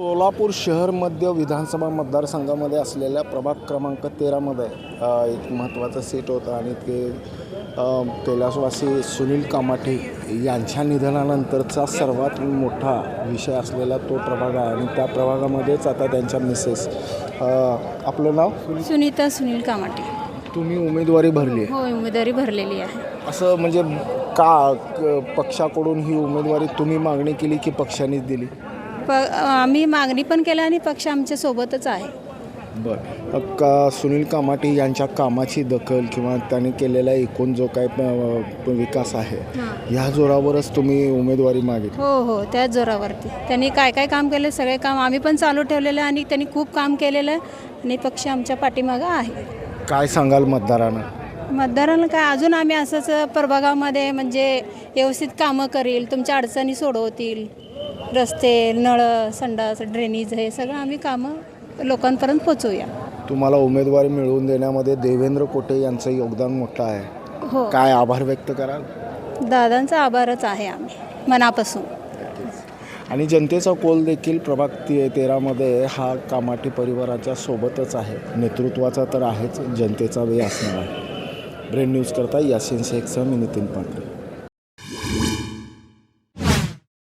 सोलापूर शहर मध्य विधानसभा मतदारसंघामध्ये असलेल्या प्रभाग क्रमांक 13मध्ये एक महत्त्वाचं सीट होतं आणि ते कैलासवासी सुनील कामाटे यांच्या निधनानंतरचा सर्वात मोठा विषय असलेला तो प्रभाग आहे आणि त्या प्रभागामध्येच आता त्यांच्या मिसेस आपलं नाव सुनीता सुनील कामाटे. तुम्ही उमेदवारी भरली आहे. हो, उमेदवारी भरलेली आहे. असं म्हणजे पक्षाकडून ही उमेदवारी तुम्ही मागणी केली की पक्षानेच दिली? आम्ही मागणी पण केली आणि पक्ष आमच्या सोबतच आहे. बरं, सुनील कामाटे यांच्या कामाची दखल किंवा त्यांनी केलेला एकूण जो काय विकास आहे ह्या जोरावरच तुम्ही उमेदवारी मागितली? हो, त्याच जोरावरती त्यांनी काय काय काम केलं, सगळे काम आम्ही पण चालू ठेवलेलं आहे आणि त्यांनी खूप काम केलेलं आहे आणि पक्ष आमच्या पाठीमागं आहे. काय सांगाल मतदारांना? मतदारांना काय, अजून आम्ही असंच प्रभागामध्ये म्हणजे व्यवस्थित कामं करील, तुमच्या अडचणी सोडवतील, रस्ते, नळ, संडास, ड्रेनेज हे सगळं आम्ही कामं लोकांपर्यंत पोचवूया. तुम्हाला उमेदवारी मिळवून देण्यामध्ये देवेंद्र कोटे यांचं योगदान मोठं आहे. हो, काय आभार व्यक्त कराल? दादांचा आभारच आहे आम्ही मनापासून. आणि जनतेचा कौल देखील प्रभाग 13मध्ये हा कामाटे परिवाराच्या सोबतच आहे. नेतृत्वाचा तर आहेच, जनतेचा वे असणार आहे. ब्रेन न्यूज करता यासिन शेखसह मी नितीन पांढरे.